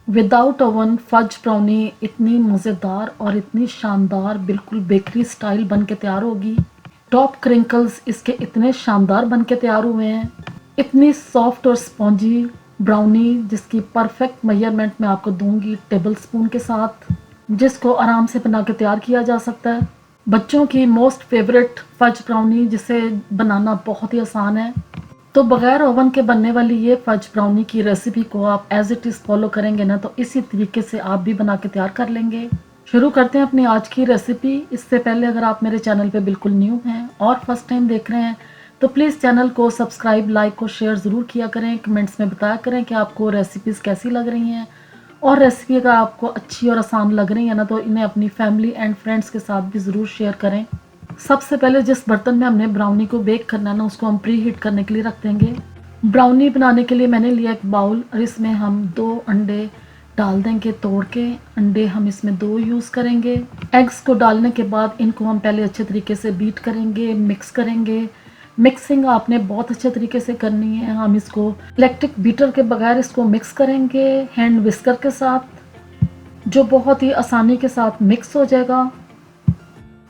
Without oven fudge brownie इतनी मज़ेदार और इतनी शानदार बिल्कुल बेकरी स्टाइल बन के तैयार होगी। टॉप क्रिंकल्स इसके इतने शानदार बन के तैयार हुए हैं, इतनी सॉफ्ट और स्पॉन्जी ब्राउनी जिसकी परफेक्ट मेजरमेंट मैं आपको दूंगी टेबल स्पून के साथ, जिसको आराम से बना के तैयार किया जा सकता है। बच्चों की मोस्ट फेवरेट फज ब्राउनी जिसे बनाना बहुत ही आसान है। तो बगैर ओवन के बनने वाली ये फज ब्राउनी की रेसिपी को आप एज इट इज़ फॉलो करेंगे ना तो इसी तरीके से आप भी बना के तैयार कर लेंगे। शुरू करते हैं अपनी आज की रेसिपी। इससे पहले अगर आप मेरे चैनल पे बिल्कुल न्यू हैं और फर्स्ट टाइम देख रहे हैं तो प्लीज़ चैनल को सब्सक्राइब, लाइक और शेयर ज़रूर किया करें। कमेंट्स में बताया करें कि आपको रेसिपीज़ कैसी लग रही हैं, और रेसिपी अगर आपको अच्छी और आसान लग रही है ना तो इन्हें अपनी फैमिली एंड फ्रेंड्स के साथ भी ज़रूर शेयर करें। सबसे पहले जिस बर्तन में हमने ब्राउनी को बेक करना है ना उसको हम प्री हीट करने के लिए रख देंगे। ब्राउनी बनाने के लिए मैंने लिया एक बाउल और इसमें हम 2 अंडे डाल देंगे तोड़ के। अंडे हम इसमें 2 यूज़ करेंगे। एग्स को डालने के बाद इनको हम पहले अच्छे तरीके से बीट करेंगे, मिक्स करेंगे। मिक्सिंग आपने बहुत अच्छे तरीके से करनी है। हम इसको इलेक्ट्रिक बीटर के बगैर इसको मिक्स करेंगे हैंड विस्कर के साथ, जो बहुत ही आसानी के साथ मिक्स हो जाएगा।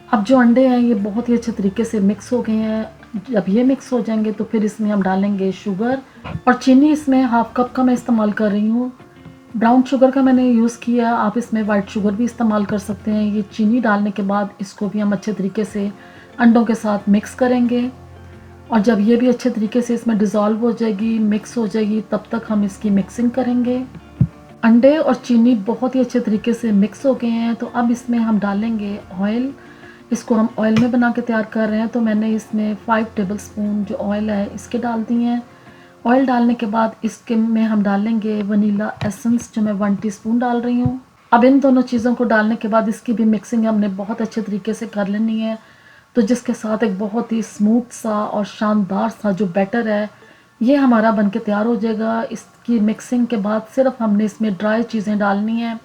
अब जो अंडे हैं ये बहुत ही अच्छे तरीके से मिक्स हो गए हैं। जब ये मिक्स हो जाएंगे तो फिर इसमें हम डालेंगे शुगर और चीनी। इसमें हाफ कप का मैं इस्तेमाल कर रही हूँ। ब्राउन शुगर का मैंने यूज़ किया, आप इसमें वाइट शुगर भी इस्तेमाल कर सकते हैं। ये चीनी डालने के बाद इसको भी हम अच्छे तरीके से अंडों के साथ मिक्स करेंगे, और जब ये भी अच्छे तरीके से इसमें डिज़ोल्व हो जाएगी, मिक्स हो जाएगी, तब तक हम इसकी मिक्सिंग करेंगे। अंडे और चीनी बहुत ही अच्छे तरीके से मिक्स हो गए हैं, तो अब इसमें हम डालेंगे ऑयल। इसको हम ऑयल में बना के तैयार कर रहे हैं, तो मैंने इसमें 5 टेबल स्पून जो ऑयल है इसके डाल दिए हैं। ऑयल डालने के बाद इसके में हम डालेंगे वनीला एसेंस, जो मैं 1 टीस्पून डाल रही हूँ। अब इन दोनों चीज़ों को डालने के बाद इसकी भी मिक्सिंग हमने बहुत अच्छे तरीके से कर लेनी है, तो जिसके साथ एक बहुत ही स्मूथ सा और शानदार सा जो बैटर है ये हमारा बन के तैयार हो जाएगा। इसकी मिक्सिंग के बाद सिर्फ हमने इसमें ड्राई चीज़ें डालनी हैं।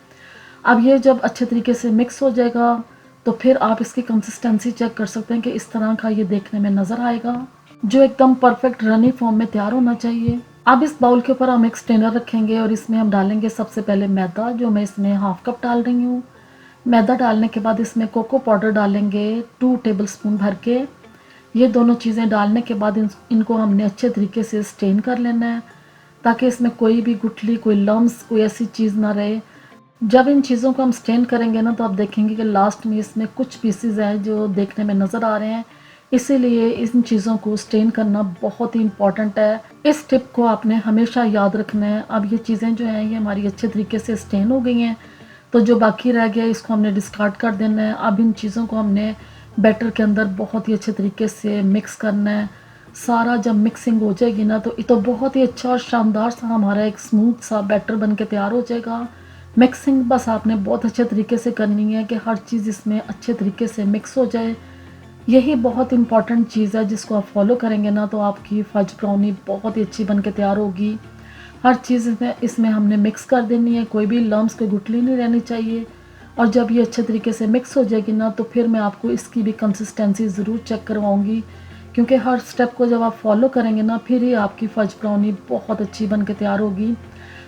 अब ये जब अच्छे तरीके से मिक्स हो जाएगा तो फिर आप इसकी कंसिस्टेंसी चेक कर सकते हैं कि इस तरह का ये देखने में नज़र आएगा, जो एकदम परफेक्ट रनी फॉर्म में तैयार होना चाहिए। अब इस बाउल के ऊपर हम एक स्ट्रेनर रखेंगे और इसमें हम डालेंगे सबसे पहले मैदा, जो मैं इसमें हाफ कप डाल रही हूँ। मैदा डालने के बाद इसमें कोको पाउडर डालेंगे 2 टेबल स्पून भर के। ये दोनों चीज़ें डालने के बाद इनको हमने अच्छे तरीके से स्टेन कर लेना है, ताकि इसमें कोई भी गुठली, कोई लम्स, कोई ऐसी चीज़ ना रहे। जब इन चीज़ों को हम स्टेन करेंगे ना तो आप देखेंगे कि लास्ट में इसमें कुछ पीसेस हैं जो देखने में नज़र आ रहे हैं, इसीलिए इन चीज़ों को स्टेन करना बहुत ही इम्पॉर्टेंट है। इस टिप को आपने हमेशा याद रखना है। अब ये चीज़ें जो हैं ये हमारी अच्छे तरीके से स्टेन हो गई हैं, तो जो बाकी रह गया इसको हमने डिस्कार्ड कर देना है। अब इन चीज़ों को हमने बैटर के अंदर बहुत ही अच्छे तरीके से मिक्स करना है। सारा जब मिक्सिंग हो जाएगी ना तो बहुत ही अच्छा और शानदार सा हमारा एक स्मूथ सा बैटर बन के तैयार हो जाएगा। मिक्सिंग बस आपने बहुत अच्छे तरीके से करनी है कि हर चीज़ इसमें अच्छे तरीके से मिक्स हो जाए। यही बहुत इंपॉर्टेंट चीज़ है, जिसको आप फॉलो करेंगे ना तो आपकी फज ब्राउनी बहुत ही अच्छी बन के तैयार होगी। हर चीज़ इसमें हमने मिक्स कर देनी है, कोई भी लम्स, कोई गुठली नहीं रहनी चाहिए। और जब ये अच्छे तरीके से मिक्स हो जाएगी ना तो फिर मैं आपको इसकी भी कंसिस्टेंसी ज़रूर चेक करवाऊँगी, क्योंकि हर स्टेप को जब आप फॉलो करेंगे ना फिर ही आपकी फज ब्राउनी बहुत अच्छी बन के तैयार होगी।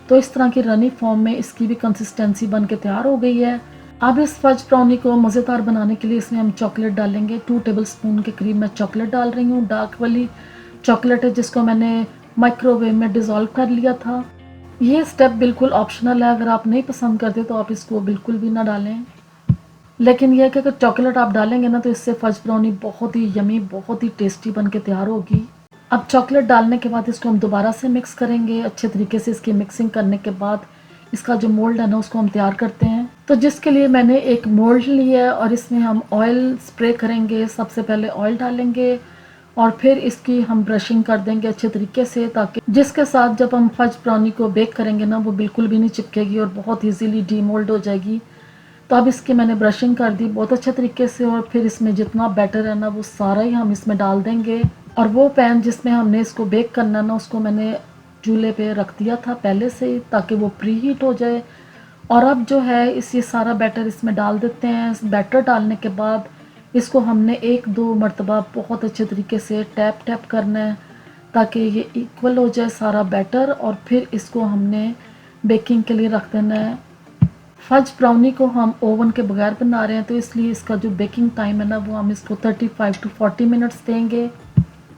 तो इस तरह की रनी फॉर्म में इसकी भी कंसिस्टेंसी बन के तैयार हो गई है। अब इस फज ब्राउनी को मज़ेदार बनाने के लिए इसमें हम चॉकलेट डालेंगे। 2 टेबल स्पून के करीब मैं चॉकलेट डाल रही हूँ। डार्क वाली चॉकलेट है, जिसको मैंने माइक्रोवेव में डिज़ोल्व कर लिया था। ये स्टेप बिल्कुल ऑप्शनल है, अगर आप नहीं पसंद करते तो आप इसको बिल्कुल भी ना डालें। लेकिन यह है कि अगर चॉकलेट आप डालेंगे ना तो इससे फज ब्राउनी बहुत ही यमी, बहुत ही टेस्टी बन के तैयार होगी। अब चॉकलेट डालने के बाद इसको हम दोबारा से मिक्स करेंगे। अच्छे तरीके से इसकी मिक्सिंग करने के बाद इसका जो मोल्ड है ना उसको हम तैयार करते हैं। तो जिसके लिए मैंने एक मोल्ड लिया है और इसमें हम ऑयल स्प्रे करेंगे। सबसे पहले ऑयल डालेंगे और फिर इसकी हम ब्रशिंग कर देंगे अच्छे तरीके से, ताकि जिसके साथ जब हम फज ब्राउनी को बेक करेंगे ना वो बिल्कुल भी नहीं चिपकेगी और बहुत ईजीली डीमोल्ड हो जाएगी। तो अब इसकी मैंने ब्रशिंग कर दी बहुत अच्छे तरीके से, और फिर इसमें जितना बैटर है ना वो सारा ही हम इसमें डाल देंगे। और वो पैन जिसमें हमने इसको बेक करना ना उसको मैंने चूल्हे पे रख दिया था पहले से ही, ताकि वो प्री हीट हो जाए। और अब जो है ये सारा बैटर इसमें डाल देते हैं। बैटर डालने के बाद इसको हमने 1-2 मरतबा बहुत अच्छे तरीके से टैप करना है, ताकि ये इक्वल हो जाए सारा बैटर। और फिर इसको हमने बेकिंग के लिए रख देना है। फज ब्राउनी को हम ओवन के बगैर बना रहे हैं, तो इसलिए इसका जो बेकिंग टाइम है ना, वो हम इसको 35 to 40 मिनट्स देंगे।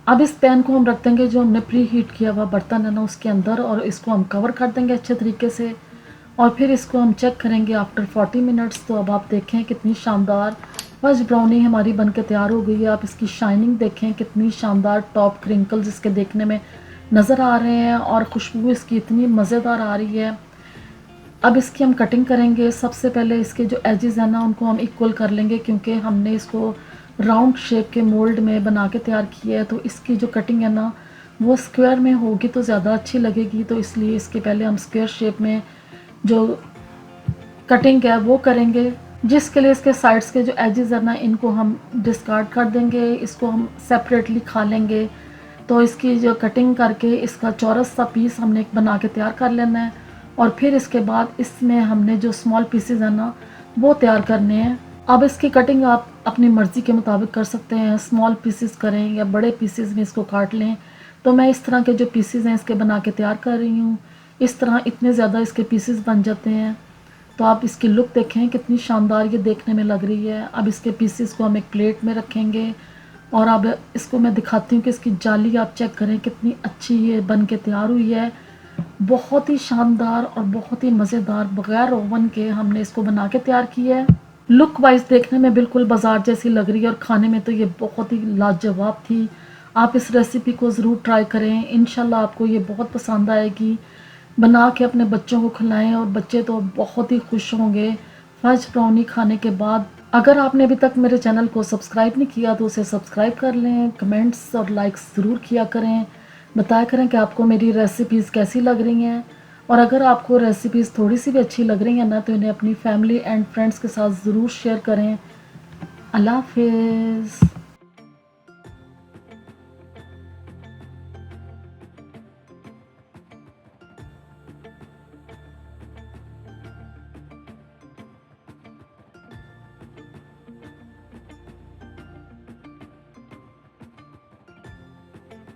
अब इस पैन को हम रख देंगे जो हमने प्री हीट किया हुआ बर्तन है ना उसके अंदर, और इसको हम कवर कर देंगे अच्छे तरीके से, और फिर इसको हम चेक करेंगे आफ्टर 40 मिनट्स। तो अब आप देखें कितनी शानदार फज ब्राउनी हमारी बनके तैयार हो गई है। आप इसकी शाइनिंग देखें, कितनी शानदार टॉप क्रिंकल्स इसके देखने में नज़र आ रहे हैं, और खुशबू इसकी इतनी मज़ेदार आ रही है। अब इसकी हम कटिंग करेंगे। सबसे पहले इसके जो एजेस हैं ना उनको हम इक्वल कर लेंगे, क्योंकि हमने इसको राउंड शेप के मोल्ड में बना के तैयार किया है, तो इसकी जो कटिंग है ना वो स्क्वायर में होगी तो ज़्यादा अच्छी लगेगी। तो इसलिए इसके पहले हम स्क्वायर शेप में जो कटिंग है वो करेंगे, जिसके लिए इसके साइड्स के जो एजेस है ना इनको हम डिस्कार्ड कर देंगे, इसको हम सेपरेटली खा लेंगे। तो इसकी जो कटिंग करके इसका चौरस सा पीस हमने एक बना के तैयार कर लेना है, और फिर इसके बाद इसमें हमने जो स्मॉल पीसेस है ना वो तैयार करने हैं। अब इसकी कटिंग आप अपनी मर्ज़ी के मुताबिक कर सकते हैं, स्मॉल पीसेस करें या बड़े पीसेस में इसको काट लें। तो मैं इस तरह के जो पीसेस हैं इसके बना के तैयार कर रही हूँ। इस तरह इतने ज़्यादा इसके पीसेस बन जाते हैं। तो आप इसकी लुक देखें कितनी शानदार ये देखने में लग रही है। अब इसके पीसेस को हम एक प्लेट में रखेंगे, और अब इसको मैं दिखाती हूँ कि इसकी जाली आप चेक करें कितनी अच्छी ये बन के तैयार हुई है। बहुत ही शानदार और बहुत ही मज़ेदार, बग़ैर ओवन के हमने इसको बना के तैयार किया है। लुक वाइज देखने में बिल्कुल बाज़ार जैसी लग रही है, और खाने में तो ये बहुत ही लाजवाब थी। आप इस रेसिपी को ज़रूर ट्राई करें, इंशाल्लाह आपको ये बहुत पसंद आएगी। बना के अपने बच्चों को खिलाएं और बच्चे तो बहुत ही खुश होंगे फज ब्राउनी खाने के बाद। अगर आपने अभी तक मेरे चैनल को सब्सक्राइब नहीं किया तो उसे सब्सक्राइब कर लें। कमेंट्स और लाइक्स ज़रूर किया करें, बताया करें कि आपको मेरी रेसिपीज़ कैसी लग रही हैं। और अगर आपको रेसिपीज़ थोड़ी सी भी अच्छी लग रही हैं ना, तो इन्हें अपनी फैमिली एंड फ्रेंड्स के साथ ज़रूर शेयर करें। अल्लाह हाफिज़।